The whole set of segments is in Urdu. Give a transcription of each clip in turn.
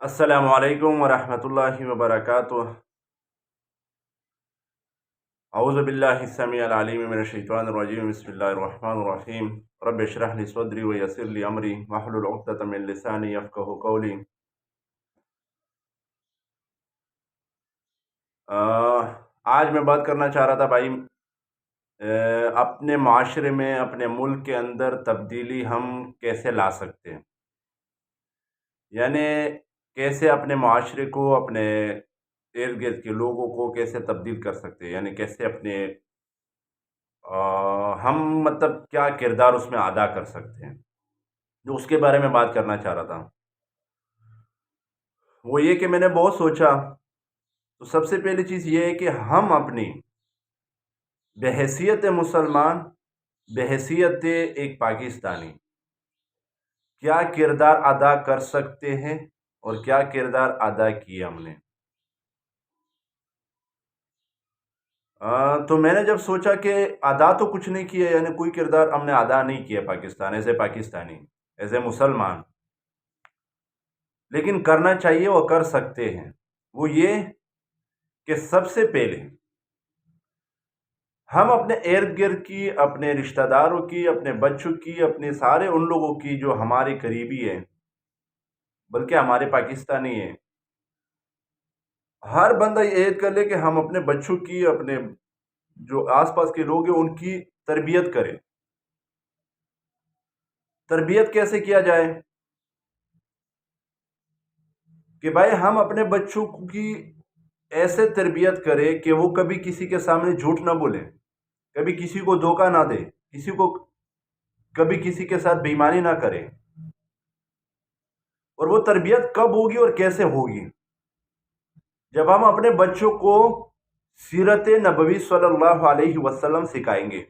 السلام علیکم ورحمۃ اللہ وبرکاتہ۔ اعوذ باللہ السمیع العلیم من الشیطان الرجیم، بسم اللہ الرحمن الرحیم۔ رب اشرح لی صدری ویسر لی امری واحلل عقدۃ من لسانی یفقہوا قولی۔ آج میں بات کرنا چاہ رہا تھا بھائی، اپنے معاشرے میں، اپنے ملک کے اندر تبدیلی ہم کیسے لا سکتے ہیں، یعنی کیسے اپنے معاشرے کو، اپنے ارد گرد کے لوگوں کو کیسے تبدیل کر سکتے ہیں، یعنی کیسے اپنے ہم مطلب کیا کردار اس میں ادا کر سکتے ہیں، جو اس کے بارے میں بات کرنا چاہ رہا تھا۔ وہ یہ کہ میں نے بہت سوچا، تو سب سے پہلی چیز یہ ہے کہ ہم اپنی بحیثیت مسلمان، بحیثیت ایک پاکستانی، کیا کردار ادا کر سکتے ہیں اور کیا کردار ادا کیا ہم نے۔ تو میں نے جب سوچا کہ ادا تو کچھ نہیں کیا، یعنی کوئی کردار ہم نے ادا نہیں کیا Pakistan as a Pakistani, as a مسلمان، لیکن کرنا چاہیے اور کر سکتے ہیں۔ وہ یہ کہ سب سے پہلے ہم اپنے ارد گرد کی، اپنے رشتہ داروں کی، اپنے بچوں کی، اپنے سارے ان لوگوں کی جو ہمارے قریبی ہیں، بلکہ ہمارے پاکستانی ہیں، ہر بندہ یہ عہد کر لے کہ ہم اپنے بچوں کی، اپنے جو آس پاس کے لوگ ہیں ان کی تربیت کریں۔ تربیت کیسے کیا جائے کہ بھائی ہم اپنے بچوں کی ایسے تربیت کریں کہ وہ کبھی کسی کے سامنے جھوٹ نہ بولے، کبھی کسی کو دھوکہ نہ دے، کبھی کسی کے ساتھ بے ایمانی نہ کرے۔ اور وہ تربیت کب ہوگی اور کیسے ہوگی؟ جب ہم اپنے بچوں کو سیرت نبوی صلی اللہ علیہ وسلم سکھائیں گے،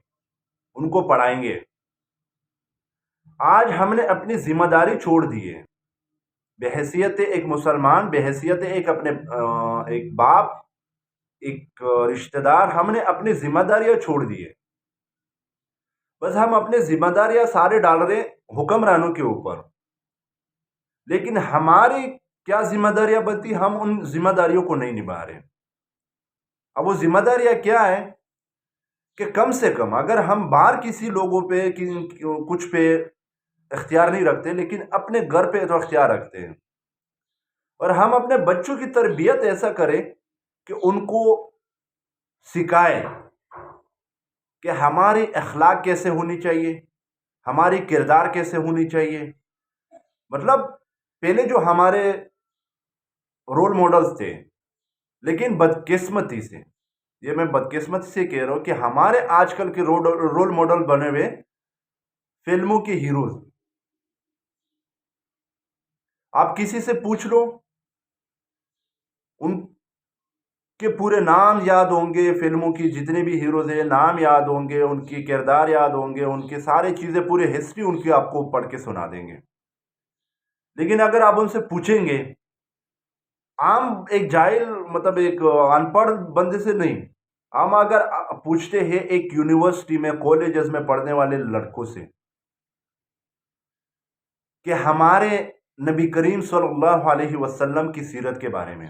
ان کو پڑھائیں گے۔ آج ہم نے اپنی ذمہ داری چھوڑ دی ہے، بحیثیت ایک مسلمان، بحیثیت ایک باپ، ایک رشتہ دار، ہم نے اپنی ذمہ داریاں چھوڑ دی ہے۔ بس ہم اپنی ذمہ داریاں سارے ڈال رہے ہیں حکمرانوں کے اوپر، لیکن ہماری کیا ذمہ داریاں بنتی، ہم ان ذمہ داریوں کو نہیں نبھا رہے۔ اب وہ ذمہ داریاں کیا ہے کہ کم سے کم اگر ہم باہر کسی لوگوں پہ کچھ پہ اختیار نہیں رکھتے، لیکن اپنے گھر پہ تو اختیار رکھتے ہیں، اور ہم اپنے بچوں کی تربیت ایسا کریں کہ ان کو سکھائے کہ ہماری اخلاق کیسے ہونی چاہیے، ہماری کردار کیسے ہونی چاہیے۔ مطلب پہلے جو ہمارے رول ماڈلز تھے، لیکن بدقسمتی سے، یہ میں بدقسمتی سے کہہ رہا ہوں کہ ہمارے آج کل کے رول ماڈل بنے ہوئے فلموں کے ہیروز۔ آپ کسی سے پوچھ لو، ان کے پورے نام یاد ہوں گے، فلموں کی جتنے بھی ہیروز ہیں نام یاد ہوں گے، ان کی کردار یاد ہوں گے، ان کی ساری چیزیں، پورے ہسٹری ان کی آپ کو پڑھ کے سنا دیں گے۔ لیکن اگر آپ ان سے پوچھیں گے، عام ایک جاہل، مطلب ایک ان پڑھ بندے سے نہیں، ہم اگر پوچھتے ہیں ایک یونیورسٹی میں، کالجز میں پڑھنے والے لڑکوں سے کہ ہمارے نبی کریم صلی اللہ علیہ وسلم کی سیرت کے بارے میں،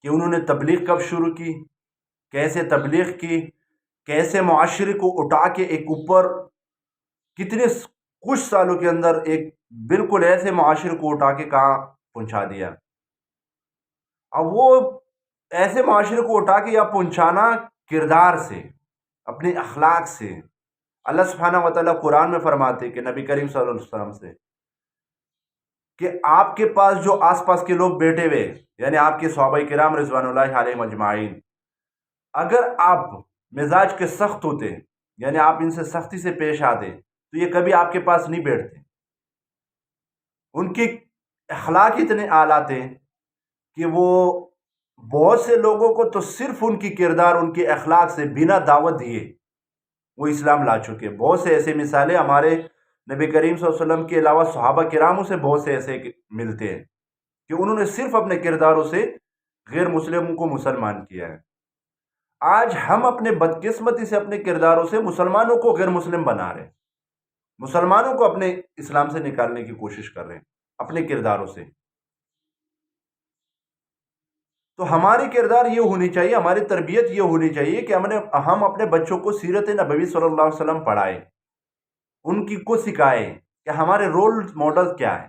کہ انہوں نے تبلیغ کب شروع کی، کیسے تبلیغ کی، کیسے معاشرے کو اٹھا کے ایک اوپر، کتنے کچھ سالوں کے اندر ایک بالکل ایسے معاشرے کو اٹھا کے کہاں پہنچا دیا۔ اب وہ ایسے معاشرے کو اٹھا کے یا پہنچانا کردار سے، اپنے اخلاق سے۔ اللہ سبحانہ وتعالیٰ قرآن میں فرماتے کہ نبی کریم صلی اللہ علیہ وسلم سے کہ آپ کے پاس جو آس پاس کے لوگ بیٹھے ہوئے، یعنی آپ کے صحابہ کرام رضوان اللہ علیہم اجمعین، اگر آپ مزاج کے سخت ہوتے، یعنی آپ ان سے سختی سے پیش آتے، تو یہ کبھی آپ کے پاس نہیں بیٹھتے۔ ان کی اخلاق اتنے اعلیٰ تھے کہ وہ بہت سے لوگوں کو تو صرف ان کی کردار، ان کے اخلاق سے بنا دعوت دیے وہ اسلام لا چکے۔ بہت سے ایسے مثالیں ہمارے نبی کریم صلی اللہ علیہ وسلم کے علاوہ صحابہ کراموں سے بہت سے ایسے ملتے ہیں کہ انہوں نے صرف اپنے کرداروں سے غیر مسلموں کو مسلمان کیا ہے۔ آج ہم اپنے بدقسمتی سے، اپنے کرداروں سے مسلمانوں کو غیر مسلم بنا رہے ہیں، مسلمانوں کو اپنے اسلام سے نکالنے کی کوشش کر رہے ہیں اپنے کرداروں سے۔ تو ہماری کردار یہ ہونی چاہیے، ہماری تربیت یہ ہونی چاہیے کہ ہم اپنے بچوں کو سیرت نبوی صلی اللہ علیہ وسلم پڑھائیں، ان کی کو سکھائیں کہ ہمارے رول ماڈل کیا ہے۔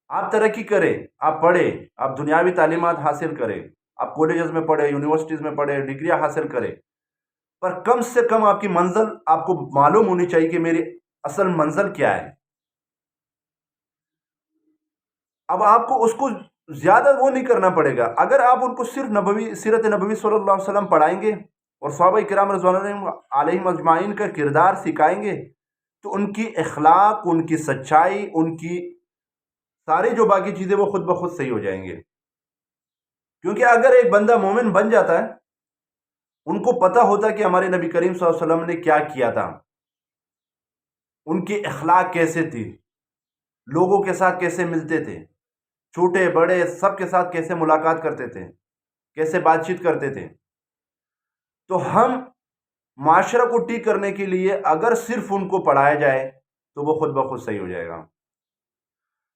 آپ ترقی کریں، آپ پڑھیں، آپ دنیاوی تعلیمات حاصل کریں، آپ کالجز میں پڑھیں، یونیورسٹیز میں پڑھیں، ڈگریاں حاصل کریں، پر کم سے کم آپ کی منزل آپ کو معلوم ہونی چاہیے کہ میری اصل منزل کیا ہے۔ اب آپ کو اس کو زیادہ وہ نہیں کرنا پڑے گا، اگر آپ ان کو صرف سیرت نبوی صلی اللہ علیہ وسلم پڑھائیں گے اور صحابہ کرام رضوان اللہ علیہم اجمعین کا کردار سکھائیں گے، تو ان کی اخلاق، ان کی سچائی، ان کی ساری جو باقی چیزیں وہ خود بخود صحیح ہو جائیں گے۔ کیونکہ اگر ایک بندہ مومن بن جاتا ہے، ان کو پتہ ہوتا کہ ہمارے نبی کریم صلی اللہ علیہ وسلم نے کیا کیا تھا، ان کی اخلاق کیسے تھی، لوگوں کے ساتھ کیسے ملتے تھے، چھوٹے بڑے سب کے ساتھ کیسے ملاقات کرتے تھے، کیسے بات چیت کرتے تھے، تو ہم معاشرہ کو ٹھیک کرنے کے لیے اگر صرف ان کو پڑھایا جائے تو وہ خود بخود صحیح ہو جائے گا۔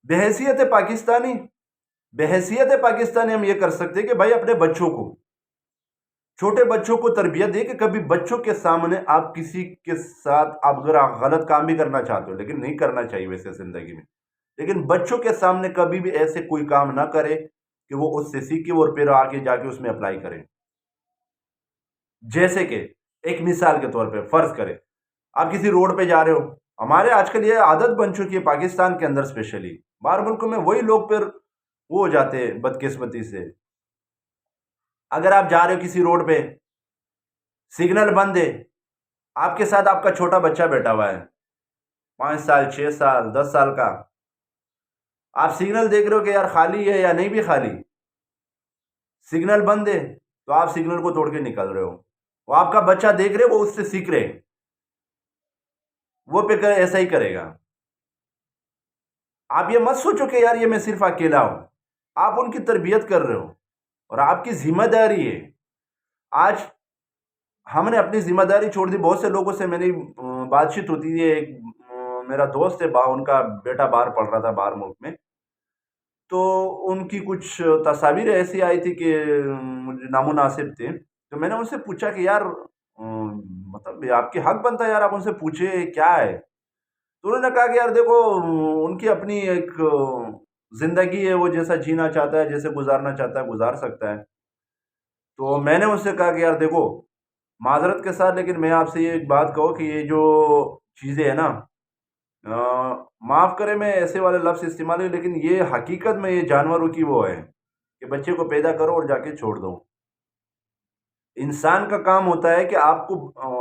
بحیثیت پاکستانی ہم یہ کر سکتے کہ بھائی اپنے بچوں کو، چھوٹے بچوں کو تربیت دے کہ کبھی بچوں کے سامنے آپ کسی کے ساتھ، آپ اگر غلط کام بھی کرنا چاہتے ہو، لیکن نہیں کرنا چاہیے ویسے زندگی میں، لیکن بچوں کے سامنے کبھی بھی ایسے کوئی کام نہ کرے کہ وہ اس سے سیکھے اور پھر آگے جا کے اس میں اپلائی کرے۔ جیسے کہ ایک مثال کے طور پہ فرض کرے آپ کسی روڈ پہ جا رہے ہو، ہمارے آج کل یہ عادت بن چکی ہے پاکستان کے اندر اسپیشلی، باہر ملکوں میں وہی لوگ پھر وہ ہو جاتے ہیں بدقسمتی سے۔ اگر آپ جا رہے ہو کسی روڈ پہ، سگنل بند ہے، آپ کے ساتھ آپ کا چھوٹا بچہ بیٹھا ہوا ہے، 5 سال 6 سال 10 سال کا، آپ سگنل دیکھ رہے ہو کہ یار خالی ہے یا نہیں بھی خالی، سگنل بند ہے تو آپ سگنل کو توڑ کے نکل رہے ہو، وہ آپ کا بچہ دیکھ رہے، وہ اس سے سیکھ رہے، وہ پہ ایسا ہی کرے گا۔ آپ یہ مت سوچو کہ یار یہ میں صرف اکیلا ہوں، آپ ان کی تربیت کر رہے ہو اور آپ کی ذمہ داری ہے۔ آج ہم نے اپنی ذمہ داری چھوڑ دی، بہت سے لوگوں سے میں نے بات چیت ہوتی ہے، ایک میرا دوست ہے، ان کا بیٹا باہر پڑھ رہا تھا باہر ملک میں، تو ان کی کچھ تصاویر ایسی آئی تھی کہ مجھے نامناسب تھے، تو میں نے ان سے پوچھا کہ یار مطلب آپ کی حق بنتا ہے یار آپ ان سے پوچھے کیا ہے، تو انہوں نے کہا کہ یار دیکھو ان کی اپنی ایک زندگی ہے، وہ جیسا جینا چاہتا ہے، جیسے گزارنا چاہتا ہے گزار سکتا ہے۔ تو میں نے ان سے کہا کہ یار دیکھو معذرت کے ساتھ، لیکن میں آپ سے یہ ایک بات کہوں کہ یہ جو چیزیں ہیں نا، معاف کرے میں ایسے والے لفظ استعمال ہے، لیکن یہ حقیقت میں یہ جانوروں کی وہ ہے کہ بچے کو پیدا کرو اور جا کے چھوڑ دو۔ انسان کا کام ہوتا ہے کہ آپ کو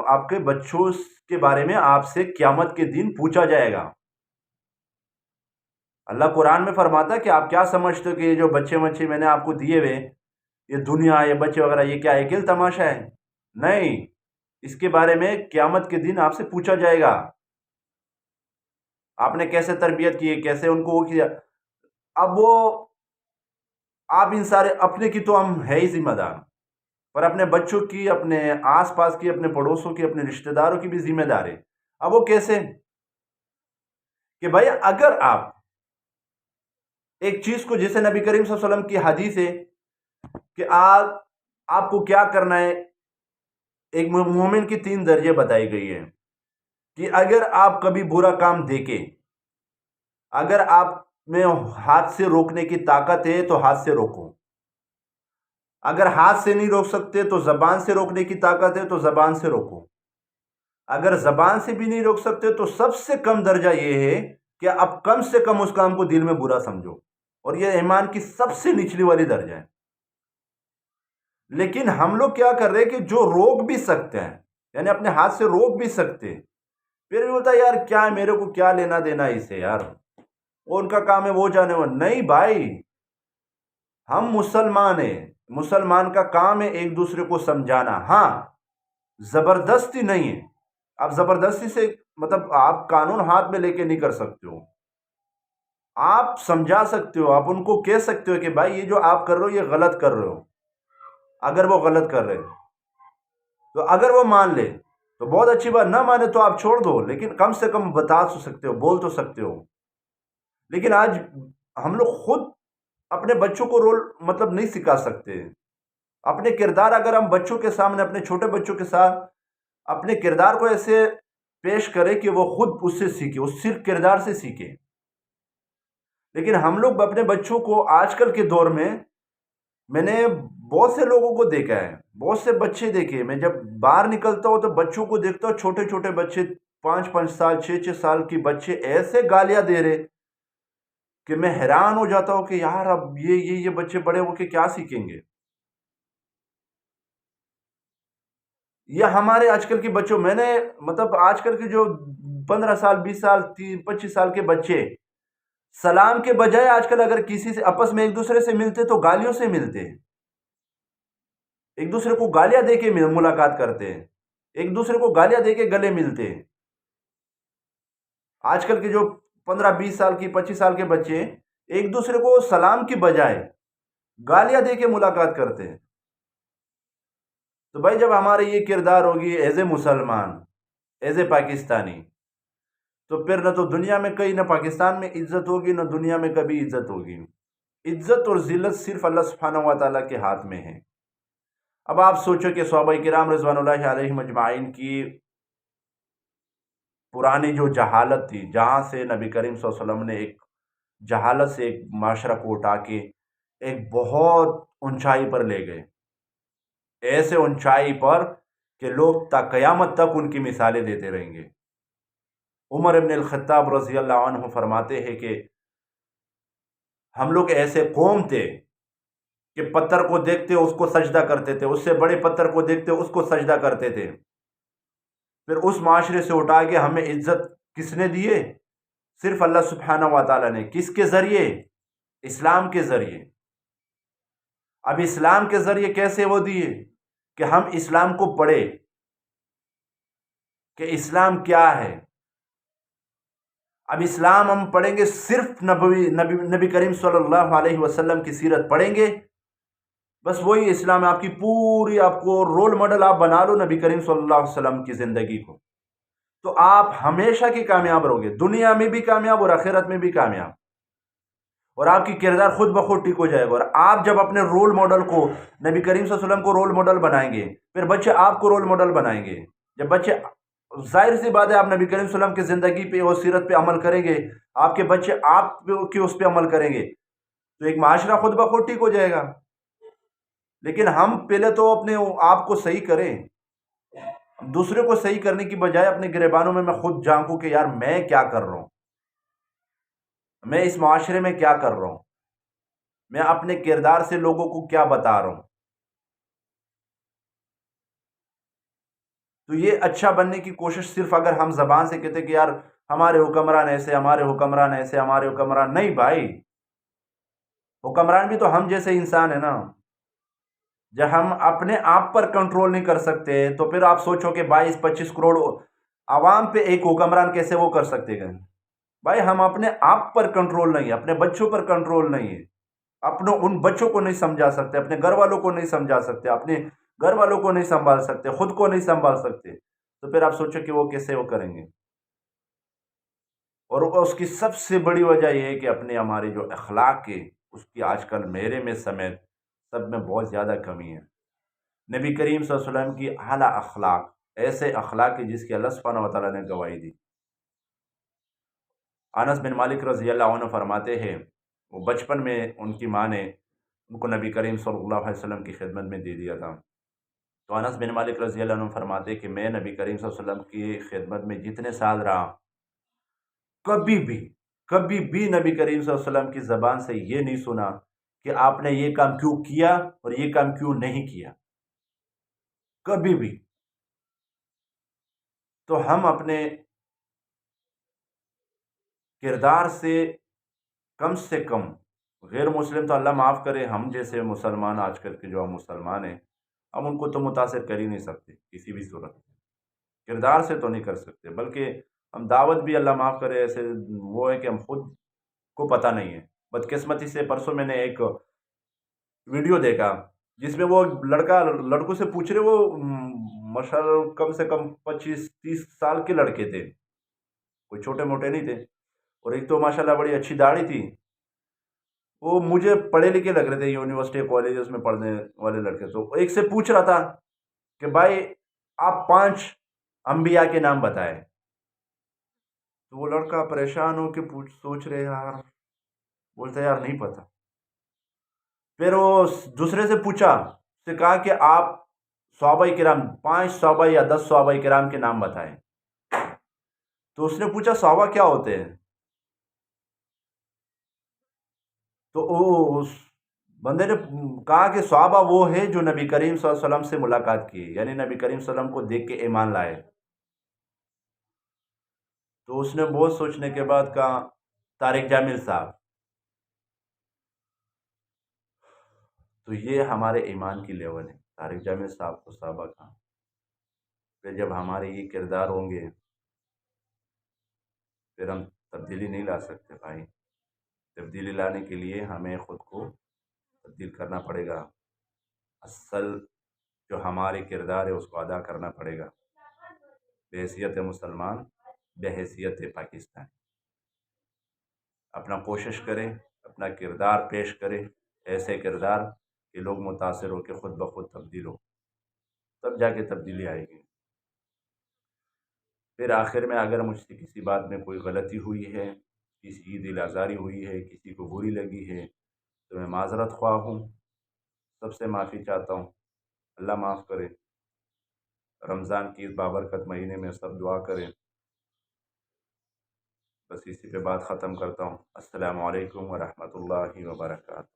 آپ کے بچوں کے بارے میں آپ سے قیامت کے دن پوچھا جائے گا۔ اللہ قرآن میں فرماتا ہے کہ آپ کیا سمجھتے ہو کہ یہ جو بچے میں نے آپ کو دیے ہوئے، یہ دنیا، یہ بچے وغیرہ، یہ کیا ہے، کھیل تماشا ہے؟ نہیں، اس کے بارے میں قیامت کے دن آپ سے پوچھا جائے گا، آپ نے کیسے تربیت کی، کیسے ان کو وہ کیا۔ اب وہ آپ ان سارے اپنے کی تو ہم ہے ہی ذمہ دار، پر اپنے بچوں کی، اپنے آس پاس کی، اپنے پڑوسوں کی، اپنے رشتہ داروں کی بھی ذمہ دار ہے۔ اب وہ کیسے کہ بھائی اگر آپ ایک چیز کو، جیسے نبی کریم صلی اللہ علیہ وسلم کی حدیث ہے کہ آپ کو کیا کرنا ہے، ایک مومن کی 3 درجے بتائی گئی ہے کہ اگر آپ کبھی برا کام دیکھیں، اگر آپ میں ہاتھ سے روکنے کی طاقت ہے تو ہاتھ سے روکو، اگر ہاتھ سے نہیں روک سکتے تو زبان سے روکنے کی طاقت ہے تو زبان سے روکو، اگر زبان سے بھی نہیں روک سکتے تو سب سے کم درجہ یہ ہے کہ آپ کم سے کم اس کام کو دل میں برا سمجھو، اور یہ ایمان کی سب سے نچلی والی درجہ ہے۔ لیکن ہم لوگ کیا کر رہے ہیں کہ جو روک بھی سکتے ہیں، یعنی اپنے ہاتھ سے روک بھی سکتے، پھر بھی بولتا ہے یار کیا میرے کو کیا لینا دینا اسے، یار وہ ان کا کام ہے، وہ جانے والا نہیں۔ بھائی ہم مسلمان ہیں، مسلمان کا کام ہے ایک دوسرے کو سمجھانا، ہاں زبردستی نہیں ہے، آپ زبردستی سے مطلب آپ قانون ہاتھ میں لے کے نہیں کر سکتے ہو، آپ سمجھا سکتے ہو، آپ ان کو کہہ سکتے ہو کہ بھائی یہ جو آپ کر رہے ہو یہ غلط کر رہے ہو، اگر وہ غلط کر رہے تو اگر وہ مان لے تو بہت اچھی بات، نہ مانے تو آپ چھوڑ دو، لیکن کم سے کم بتا تو سکتے ہو، بول تو سکتے ہو۔ لیکن آج ہم لوگ خود اپنے بچوں کو رول مطلب نہیں سکھا سکتے. اپنے کردار اگر ہم بچوں کے سامنے، اپنے چھوٹے بچوں کے ساتھ اپنے کردار کو ایسے پیش کرے کہ وہ خود اس سے سیکھے، اس صرف کردار سے سیکھے. لیکن ہم لوگ اپنے بچوں کو آج کل کے دور میں نے بہت سے لوگوں کو دیکھا ہے، بہت سے بچے دیکھے. میں جب باہر نکلتا ہوں تو بچوں کو دیکھتا ہوں، چھوٹے چھوٹے بچے، 5 5 سال 6 6 سال کی بچے ایسے گالیاں دے رہے کہ میں حیران ہو جاتا ہوں کہ یار اب یہ بچے بڑے ہو کے کیا سیکھیں گے. یہ ہمارے آج کل کے بچوں، میں نے مطلب آج کل کے جو 15 سال 20 سال 25 سال کے بچے سلام کے بجائے آج کل اگر کسی سے آپس میں ایک دوسرے سے ملتے تو گالیوں سے ملتے، ایک دوسرے کو گالیاں دے کے ملاقات کرتے ہیں، ایک دوسرے کو گالیاں دے کے گلے ملتے ہیں. آج کل کے جو 15 20 سال کی 25 سال کے بچے ایک دوسرے کو سلام کی بجائے گالیاں دے کے ملاقات کرتے ہیں. تو بھائی جب ہمارے یہ کردار ہوگی ایز اے مسلمان، ایز اے پاکستانی، تو پھر نہ تو دنیا میں کہیں، نہ پاکستان میں عزت ہوگی، نہ دنیا میں کبھی عزت ہوگی. عزت اور ذلت صرف اللہ سبحانہ و تعالیٰ کے ہاتھ میں ہے. اب آپ سوچو کہ صحابہ کرام رضوان اللہ علیہم اجمعین کی پرانی جو جہالت تھی، جہاں سے نبی کریم صلی اللہ علیہ وسلم نے ایک جہالت سے ایک معاشرہ کو اٹھا کے ایک بہت اونچائی پر لے گئے، ایسے اونچائی پر کہ لوگ تا قیامت تک ان کی مثالیں دیتے رہیں گے. عمر ابن الخطاب رضی اللہ عنہ فرماتے ہیں کہ ہم لوگ ایسے قوم تھے کہ پتھر کو دیکھتے اس کو سجدہ کرتے تھے، اس سے بڑے پتھر کو دیکھتے اس کو سجدہ کرتے تھے. پھر اس معاشرے سے اٹھا کے ہمیں عزت کس نے دیے؟ صرف اللہ سبحانہ و تعالیٰ نے. کس کے ذریعے؟ اسلام کے ذریعے. اب اسلام کے ذریعے کیسے وہ دیے؟ کہ ہم اسلام کو پڑھے کہ اسلام کیا ہے. اب اسلام ہم پڑھیں گے، صرف نبی کریم صلی اللہ علیہ وسلم کی سیرت پڑھیں گے، بس وہی اسلام ہے. آپ کی پوری، آپ کو رول ماڈل آپ بنا لو نبی کریم صلی اللہ علیہ وسلم کی زندگی کو، تو آپ ہمیشہ کی کامیاب رہو گے، دنیا میں بھی کامیاب اور آخرت میں بھی کامیاب. اور آپ کی کردار خود بخود ٹھیک ہو جائے گا. اور آپ جب اپنے رول ماڈل کو، نبی کریم صلی اللہ علیہ وسلم کو رول ماڈل بنائیں گے، پھر بچے آپ کو رول ماڈل بنائیں گے. جب بچے، ظاہر سی بات ہے، آپ نبی کریم صلی اللہ علیہ وسلم کی زندگی پہ اور سیرت پہ عمل کریں گے، آپ کے بچے آپ کے اس پہ عمل کریں گے، تو ایک معاشرہ خود بخود ٹھیک ہو جائے گا. لیکن ہم پہلے تو اپنے آپ کو صحیح کریں، دوسرے کو صحیح کرنے کی بجائے اپنے گریبانوں میں خود جھانکوں کہ یار میں کیا کر رہا ہوں، میں اس معاشرے میں کیا کر رہا ہوں، میں اپنے کردار سے لوگوں کو کیا بتا رہا ہوں. تو یہ اچھا بننے کی کوشش صرف اگر ہم زبان سے کہتے کہ یار ہمارے حکمران ایسے، ہمارے حکمران ایسے، ہمارے حکمران، نہیں بھائی، حکمران بھی تو ہم جیسے انسان ہیں نا. جب ہم اپنے آپ پر کنٹرول نہیں کر سکتے تو پھر آپ سوچو کہ 22 25 کروڑ عوام پہ ایک حکمران کیسے وہ کر سکتے گا. بھائی ہم اپنے آپ پر کنٹرول نہیں ہے، اپنے بچوں پر کنٹرول نہیں ہے، اپنے ان بچوں کو نہیں سمجھا سکتے، اپنے گھر والوں کو نہیں سمجھا سکتے، اپنے گھر والوں کو نہیں سنبھال سکتے، خود کو نہیں سنبھال سکتے، تو پھر آپ سوچو کہ وہ کیسے وہ کریں گے. اور اس کی سب سے بڑی وجہ یہ ہے کہ اپنے ہمارے جو اخلاق ہے اس کی آج کل میرے میں سمیت سب میں بہت زیادہ کمی ہے. نبی کریم صلی اللہ علیہ وسلم کی اعلیٰ اخلاق، ایسے اخلاق ہے جس کی اللہ سبحانہ و تعالیٰ نے گواہی دی. انس بن مالک رضی اللہ عنہ فرماتے ہیں، وہ بچپن میں ان کی ماں نے ان کو نبی کریم صلی اللہ علیہ وسلم کی خدمت میں دے دیا تھا. تو انس بن مالک رضی اللہ عنہ فرماتے کہ میں نبی کریم صلی اللہ علیہ وسلم کی خدمت میں جتنے سال رہا، کبھی بھی کبھی بھی نبی کریم صلی اللہ علیہ وسلم کی زبان سے یہ نہیں سنا کہ آپ نے یہ کام کیوں کیا اور یہ کام کیوں نہیں کیا، کبھی بھی. تو ہم اپنے کردار سے کم، غیر مسلم تو اللہ معاف کرے، ہم جیسے مسلمان آج کل کے جو ہم مسلمان ہیں، ہم ان کو تو متاثر کر ہی نہیں سکتے کسی بھی صورت میں، کردار سے تو نہیں کر سکتے. بلکہ ہم دعوت بھی، اللہ معاف کرے، ایسے وہ ہے کہ ہم خود کو پتہ نہیں ہے. بدقسمتی سے پرسوں میں نے ایک ویڈیو دیکھا جس میں وہ لڑکا لڑکوں سے پوچھ رہے، وہ ماشاءاللہ کم سے کم 25 30 سال کے لڑکے تھے، کوئی چھوٹے موٹے نہیں تھے، اور ایک تو ماشاءاللہ بڑی اچھی داڑھی تھی. وہ مجھے پڑھے لکھے لگ رہے تھے، یونیورسٹی کالجز میں پڑھنے والے لڑکے، تو ایک سے پوچھ رہا تھا کہ بھائی آپ 5 انبیاء کے نام بتائے. تو وہ لڑکا پریشان ہو کے سوچ رہے یار، بولتا یار نہیں پتا. پھر وہ دوسرے سے پوچھا، اس سے کہا کہ آپ صحابہ کرام 5 صحابہ یا 10 صحابہ کرام کے نام بتائیں. تو اس نے پوچھا صحابہ کیا ہوتے ہیں؟ تو اس بندے نے کہا کہ صحابہ وہ ہے جو نبی کریم صلی اللہ علیہ وسلم سے ملاقات کی، یعنی نبی کریم صلی اللہ علیہ وسلم کو دیکھ کے ایمان لائے. تو اس نے بہت سوچنے کے بعد کہا طارق جامیل صاحب. تو یہ ہمارے ایمان کی لیول ہے، طارق جامیل صاحب کو صحابہ کہا. پھر جب ہمارے یہ کردار ہوں گے پھر ہم تبدیلی نہیں لا سکتے بھائی. تبدیلی لانے کے لیے ہمیں خود کو تبدیل کرنا پڑے گا. اصل جو ہمارے کردار ہے اس کو ادا کرنا پڑے گا، بحیثیت مسلمان، بحیثیت پاکستانی. اپنا کوشش کریں، اپنا کردار پیش کریں، ایسے کردار کہ لوگ متاثر ہو کے خود بخود تبدیل ہو، تب جا کے تبدیلی آئے گی. پھر آخر میں اگر مجھ سے کسی بات میں کوئی غلطی ہوئی ہے، کسی کی دل آزاری ہوئی ہے، کسی کو بری لگی ہے، تو میں معذرت خواہ ہوں، سب سے معافی چاہتا ہوں. اللہ معاف کرے. رمضان کی اس بابرکت مہینے میں سب دعا کریں. بس اسی پہ بات ختم کرتا ہوں. السلام علیکم ورحمۃ اللہ وبرکاتہ.